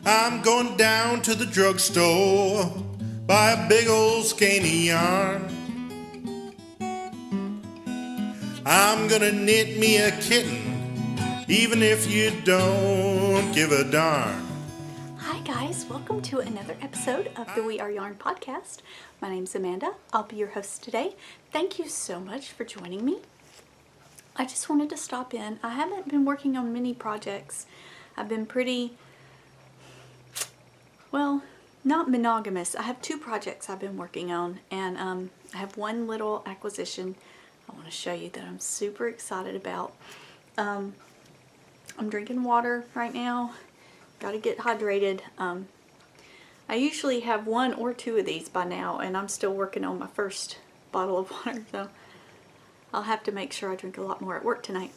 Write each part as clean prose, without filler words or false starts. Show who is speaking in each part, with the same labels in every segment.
Speaker 1: I'm going down to the drugstore, buy a big old skein of yarn. I'm gonna knit me a kitten, even if you don't give a darn.
Speaker 2: Hi guys, welcome to another episode of the We Are Yarn podcast. My name's Amanda. I'll be your host today. Thank you so much for joining me. I just wanted to stop in. I haven't been working on many projects. I've been pretty, well, not monogamous. I have two projects I've been working on, and I have one little acquisition I want to show you that I'm super excited about. I'm drinking water right now. Got to get hydrated. I usually have one or two of these by now, and I'm still working on my first bottle of water, so I'll have to make sure I drink a lot more at work tonight.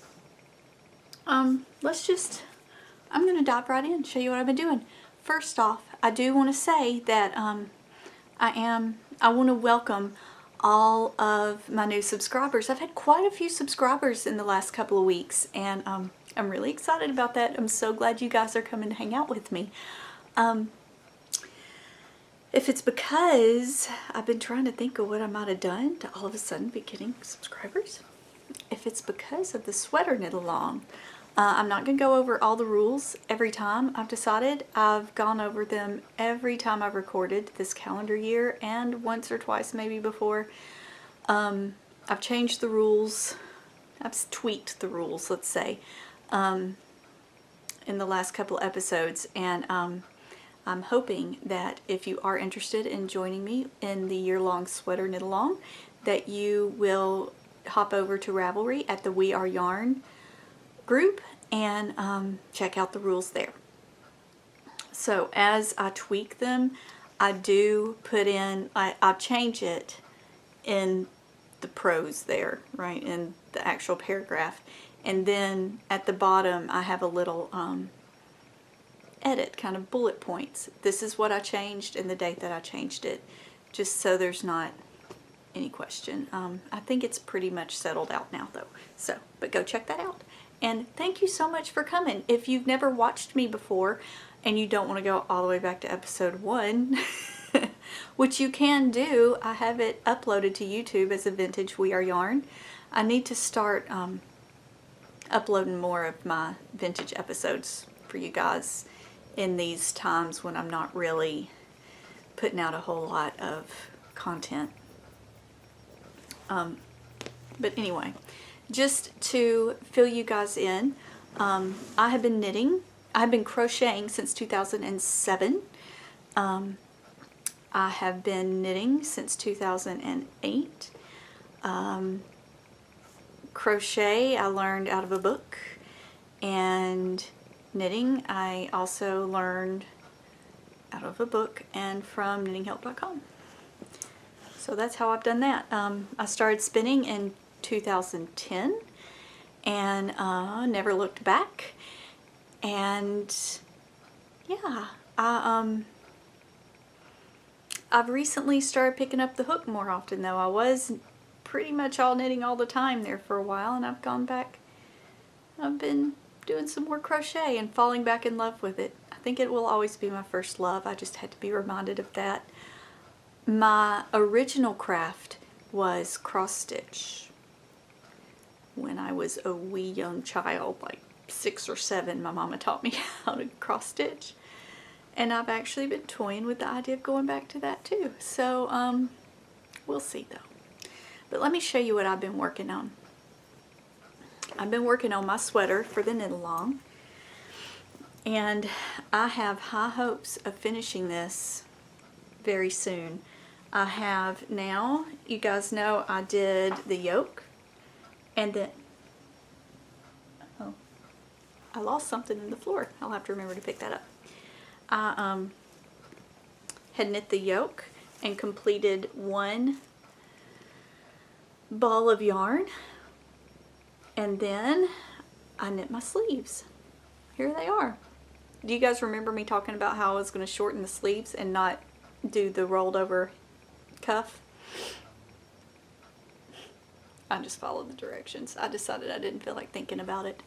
Speaker 2: I'm going to dive right in and show you what I've been doing. First off, I do want to say that I want to welcome all of my new subscribers. I've had quite a few subscribers in the last couple of weeks, and I'm really excited about that. I'm so glad you guys are coming to hang out with me. If it's because I've been trying to think of what I might have done to all of a sudden be getting subscribers, if it's because of the sweater knit along, I'm not going to go over all the rules every time. I've decided I've gone over them every time I've recorded this calendar year, and once or twice maybe before. I've changed the rules. I've tweaked the rules, let's say, in the last couple episodes, and I'm hoping that if you are interested in joining me in the year-long sweater knit along, that you will hop over to Ravelry at the We Are Yarn group and check out the rules there. So as I tweak them, I do put in, I change it in the prose there, right, in the actual paragraph, and then at the bottom I have a little edit, kind of bullet points. This is what I changed and the date that I changed it, just so there's not any question. I think it's pretty much settled out now though, so, but go check that out. And thank you so much for coming. If you've never watched me before and you don't want to go all the way back to episode 1, which you can do, I have it uploaded to YouTube as a vintage We Are Yarn. I need to start uploading more of my vintage episodes for you guys in these times when I'm not really putting out a whole lot of content. But anyway, just to fill you guys in, I have been knitting. I've been crocheting since 2007. I have been knitting since 2008. Crochet I learned out of a book, and knitting I also learned out of a book and from knittinghelp.com. So that's how I've done that. I started spinning in 2010 and never looked back. And yeah, I've recently started picking up the hook more often though. I was pretty much all knitting all the time there for a while, and I've gone back. I've been doing some more crochet and falling back in love with it. I think it will always be my first love. I just had to be reminded of that. My original craft was cross stitch. When I was a wee young child, like 6 or 7, my mama taught me how to cross stitch. And I've actually been toying with the idea of going back to that too. So, we'll see though. But let me show you what I've been working on. I've been working on my sweater for the knit along, and I have high hopes of finishing this very soon. I have now, you guys know I did the yoke, and then, oh, I lost something in the floor. I'll have to remember to pick that up. I had knit the yoke and completed one ball of yarn, and then I knit my sleeves. Here they are. Do you guys remember me talking about how I was going to shorten the sleeves and not do the rolled over cuff? I just followed the directions. I decided I didn't feel like thinking about it.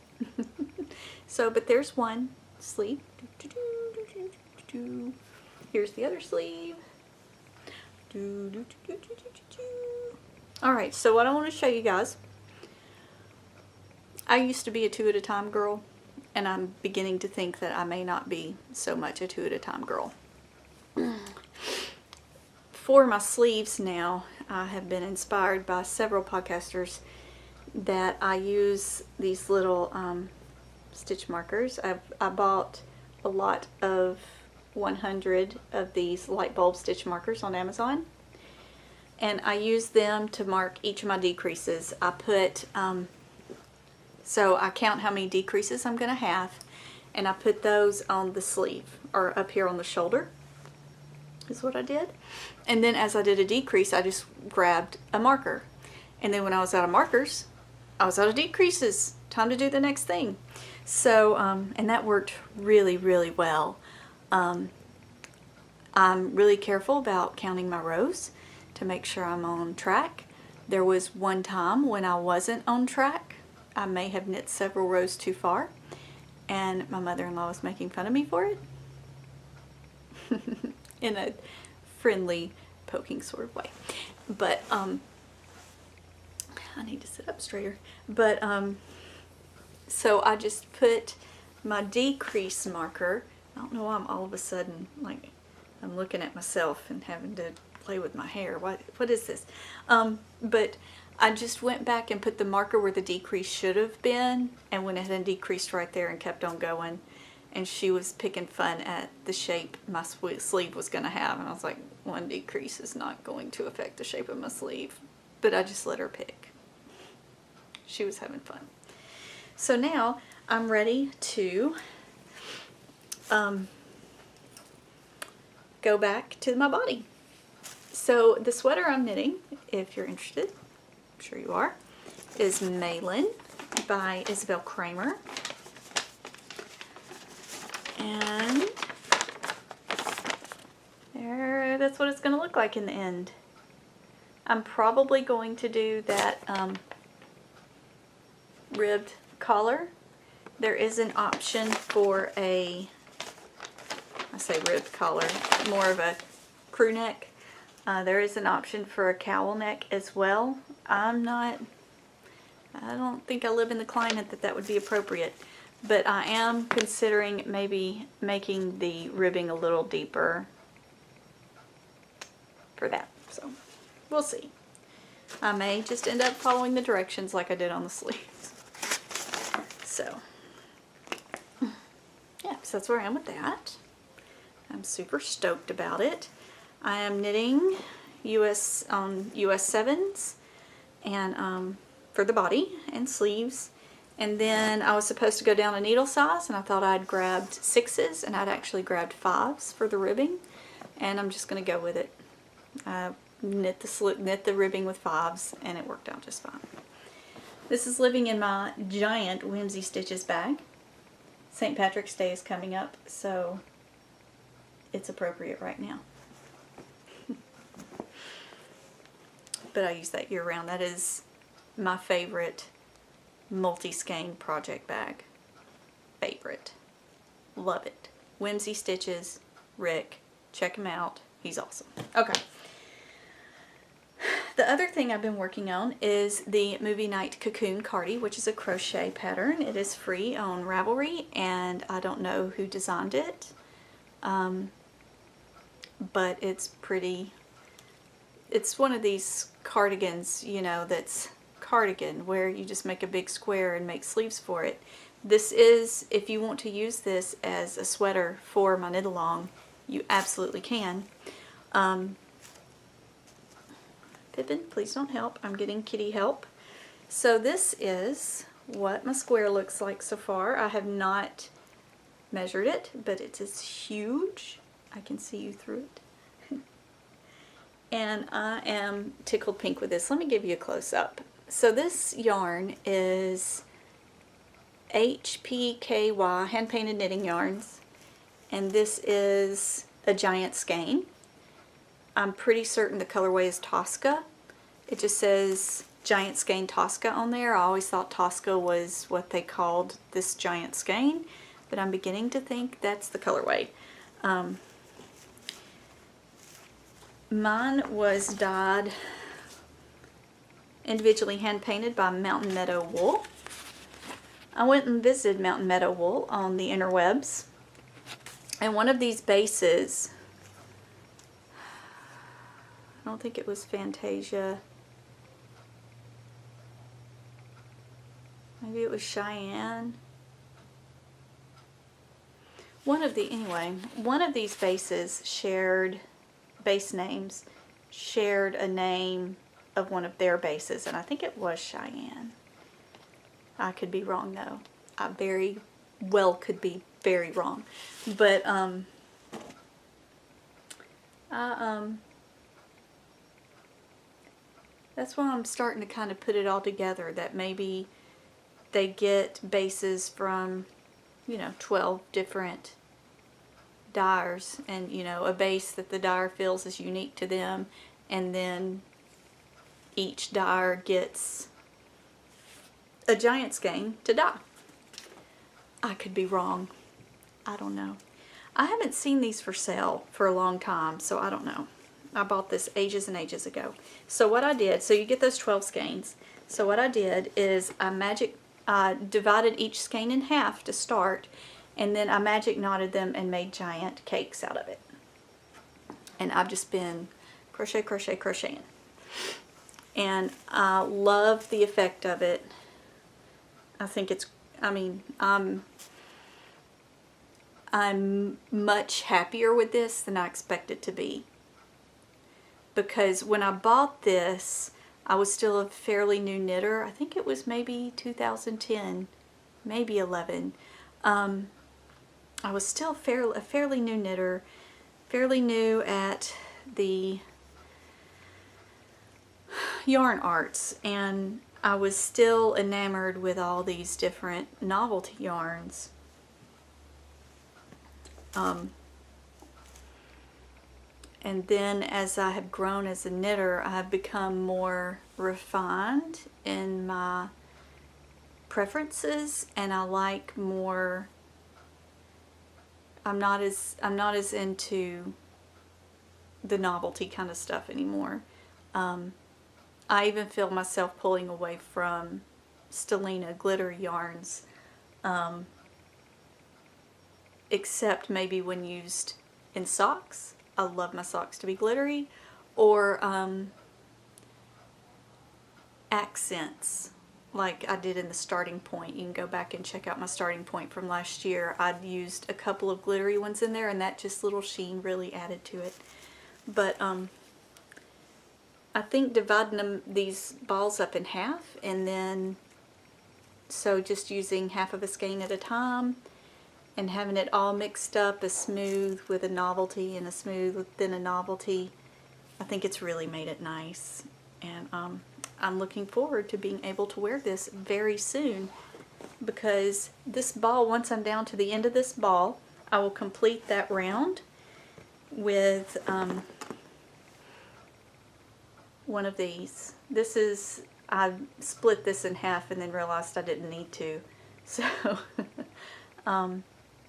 Speaker 2: So, but there's one sleeve. Here's the other sleeve. Alright, so what I want to show you guys, I used to be a 2 at a time girl, and I'm beginning to think that I may not be so much a 2 at a time girl. For my sleeves now, I have been inspired by several podcasters that I use these little stitch markers. I bought a lot of 100 of these light bulb stitch markers on Amazon, and I use them to mark each of my decreases. I put so I count how many decreases I'm going to have, and I put those on the sleeve, or up here on the shoulder is what I did. And then as I did a decrease, I just grabbed a marker, and then when I was out of markers, I was out of decreases. Time to do the next thing. So and that worked really, really well. I'm really careful about counting my rows to make sure I'm on track. There was one time when I wasn't on track. I may have knit several rows too far, and my mother-in-law was making fun of me for it in a friendly, poking sort of way. But I need to sit up straighter. But so I just put my decrease marker. I don't know why I'm all of a sudden like I'm looking at myself and having to play with my hair. What is this? But I just went back and put the marker where the decrease should have been, and went ahead and decreased right there and kept on going. And she was picking fun at the shape my sleeve was going to have, and I was like, one decrease is not going to affect the shape of my sleeve. But I just let her pick. She was having fun. So now I'm ready to go back to my body. So the sweater I'm knitting, if you're interested, I'm sure you are, is Mailin by Isabel Kramer. And there, that's what it's going to look like in the end. I'm probably going to do that ribbed collar. There is an option for a, I say ribbed collar, more of a crew neck. There is an option for a cowl neck as well. I don't think I live in the climate that would be appropriate, but I am considering maybe making the ribbing a little deeper for that. So we'll see. I may just end up following the directions like I did on the sleeves. So yeah, so that's where I am with that. I'm super stoked about it. I am knitting US 7s and for the body and sleeves, and then I was supposed to go down a needle size, and I thought I'd grabbed 6s, and I'd actually grabbed 5s for the ribbing, and I'm just going to go with it. Knit the ribbing with 5s, and it worked out just fine. This is living in my giant Whimsy Stitches bag. St. Patrick's Day is coming up, so it's appropriate right now. But I use that year-round. That is my favorite multi-skein project bag. Favorite. Love it. Whimsy Stitches, Rick. Check him out. He's awesome. Okay. The other thing I've been working on is the Movie Night Cocoon Cardi, which is a crochet pattern. It is free on Ravelry, and I don't know who designed it, but it's pretty. It's one of these cardigans, you know, that's cardigan where you just make a big square and make sleeves for it. This is, if you want to use this as a sweater for my knit along, you absolutely can. Pippin, please don't help. I'm getting kitty help. So this is what my square looks like so far. I have not measured it, but it is huge. I can see you through it. And I am tickled pink with this. Let me give you a close-up. So this yarn is HPKY, hand painted knitting yarns, and this is a giant skein. I'm pretty certain the colorway is Tosca. It just says giant skein Tosca on there. I always thought Tosca was what they called this giant skein, but I'm beginning to think that's the colorway. Mine was dyed individually hand painted by Mountain Meadow Wool. I went and visited Mountain Meadow Wool on the interwebs, and one of these bases, I don't think it was Fantasia, maybe it was Cheyenne. One of these bases shared, base names, shared a name of one of their bases, and I think it was Cheyenne. I could be wrong though. I very well could be very wrong. But that's why I'm starting to kind of put it all together, that maybe they get bases from, 12 different dyers, and a base that the dyer feels is unique to them, and then each dyer gets a giant skein to dye. I could be wrong. I don't know. I haven't seen these for sale for a long time, so I don't know. I bought this ages and ages ago. So what I did, so you get those 12 skeins. So what I did is I divided each skein in half to start, and then I magic knotted them and made giant cakes out of it. And I've just been crochet, crochet, crocheting. And I love the effect of it. I think it's, I'm much happier with this than I expected to be. Because when I bought this, I was still a fairly new knitter. I think it was maybe 2010, maybe 11. I was still a fairly new knitter, fairly new at the yarn arts, and I was still enamored with all these different novelty yarns. And then as I have grown as a knitter, I have become more refined in my preferences, and I like more, I'm not as into the novelty kind of stuff anymore. I even feel myself pulling away from Stellina glitter yarns, except maybe when used in socks. I love my socks to be glittery, or accents like I did in the starting point. You can go back and check out my starting point from last year. I'd used a couple of glittery ones in there, and that just little sheen really added to it. But I think dividing these balls up in half, and then so just using half of a skein at a time and having it all mixed up, a smooth with a novelty and a smooth within a novelty, I think it's really made it nice. And I'm looking forward to being able to wear this very soon, because this ball, once I'm down to the end of this ball, I will complete that round with one of these. This is, I split this in half and then realized I didn't need to. So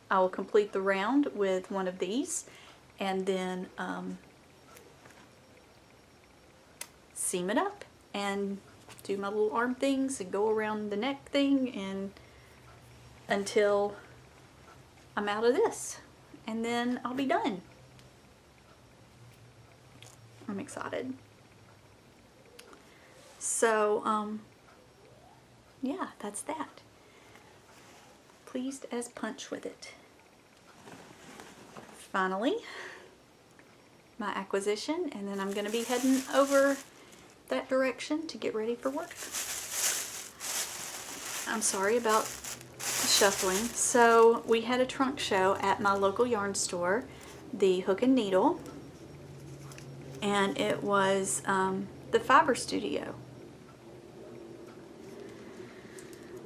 Speaker 2: I will complete the round with one of these, and then seam it up and do my little arm things and go around the neck thing and until I'm out of this, and then I'll be done. I'm excited. So yeah, that's that. Pleased as punch with it. Finally, my acquisition, and then I'm going to be heading over that direction to get ready for work. I'm sorry about shuffling. So we had a trunk show at my local yarn store, the Hook and Needle, and it was the Fiber Studio.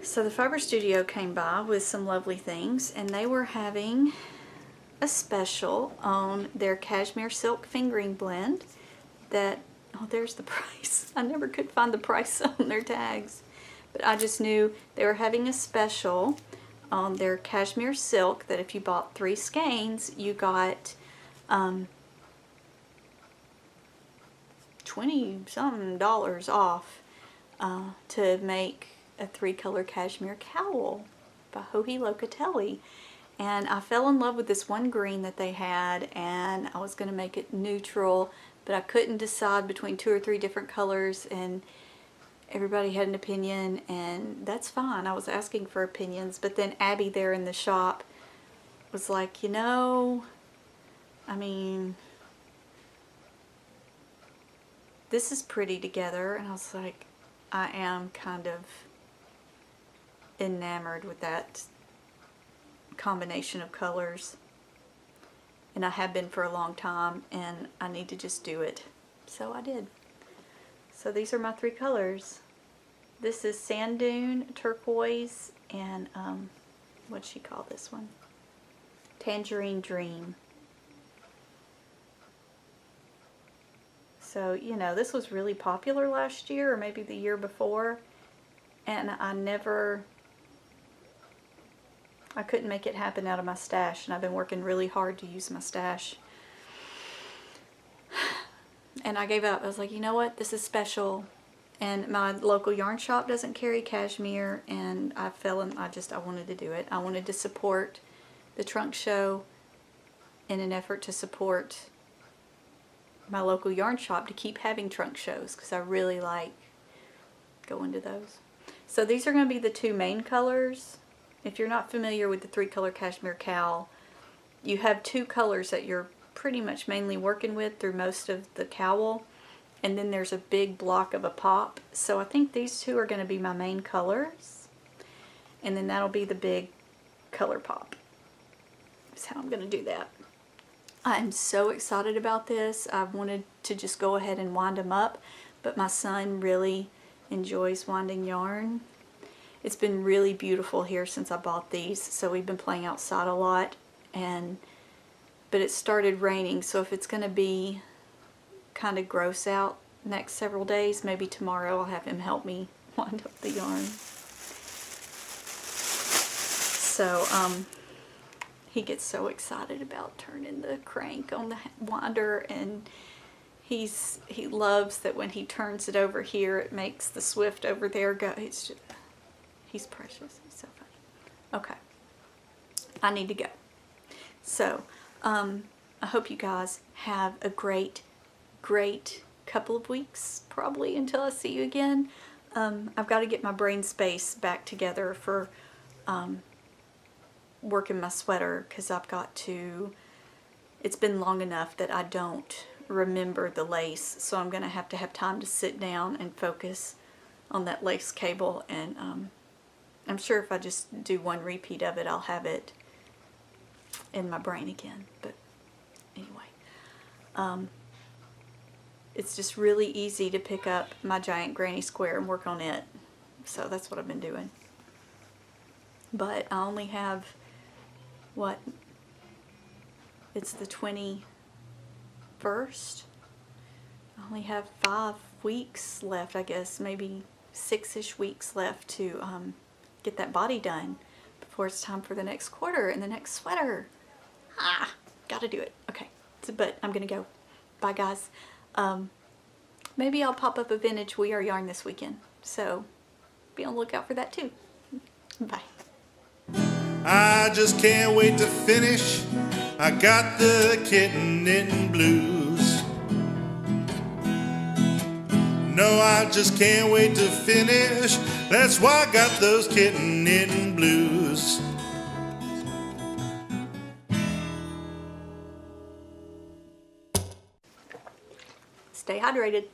Speaker 2: So the Fiber Studio came by with some lovely things, and they were having a special on their Cashmere Silk Fingering Blend that, oh, there's the price. I never could find the price on their tags, but I just knew they were having a special on their cashmere silk that if you bought 3 skeins, you got 20-something dollars off to make a 3-color cashmere cowl by Joji Locatelli. And I fell in love with this one green that they had, and I was going to make it neutral, but I couldn't decide between 2 or 3 different colors, and everybody had an opinion, and that's fine. I was asking for opinions, but then Abby there in the shop was like, you know, I mean, this is pretty together. And I was like, I am kind of enamored with that combination of colors, and I have been for a long time, and I need to just do it. So I did. So these are my 3 colors. This is Sand Dune, Turquoise, and what'd she call this one? Tangerine Dream. So, you know, this was really popular last year, or maybe the year before, and I couldn't make it happen out of my stash, and I've been working really hard to use my stash. And I gave up. I was like, you know what? This is special. And my local yarn shop doesn't carry cashmere, and I wanted to do it. I wanted to support the trunk show in an effort to support my local yarn shop to keep having trunk shows, because I really like going to those. So these are going to be the 2 main colors. If you're not familiar with the 3-color cashmere cowl, you have 2 colors that you're pretty much mainly working with through most of the cowl, and then there's a big block of a pop. So I think these 2 are going to be my main colors, and then that'll be the big color pop. That's how I'm going to do that. I'm so excited about this. I wanted to just go ahead and wind them up, but my son really enjoys winding yarn. It's been really beautiful here since I bought these, so we've been playing outside a lot, but it started raining, so if it's going to be kind of gross out next several days, maybe tomorrow I'll have him help me wind up the yarn. So he gets so excited about turning the crank on the winder, and he loves that when he turns it over here, it makes the Swift over there go. He's precious. He's so funny. Okay. I need to go. So, I hope you guys have a great couple of weeks, probably, until I see you again. I've got to get my brain space back together for working my sweater, because it's been long enough that I don't remember the lace, so I'm going to have time to sit down and focus on that lace cable, and I'm sure if I just do one repeat of it, I'll have it in my brain again. But anyway, it's just really easy to pick up my giant granny square and work on it. So that's what I've been doing. But I only have, it's the 21st. I only have 5 weeks left, I guess, maybe 6-ish weeks left to get that body done before it's time for the next quarter and the next sweater. Gotta do it. Okay, but I'm gonna go. Bye, guys. Maybe I'll pop up a vintage We Are yarn this weekend, so be on the lookout for that too. Bye.
Speaker 1: I just can't wait to finish. I got the kitten in blues. No, I just can't wait to finish. That's why I got those kitten in blues.
Speaker 2: Stay hydrated.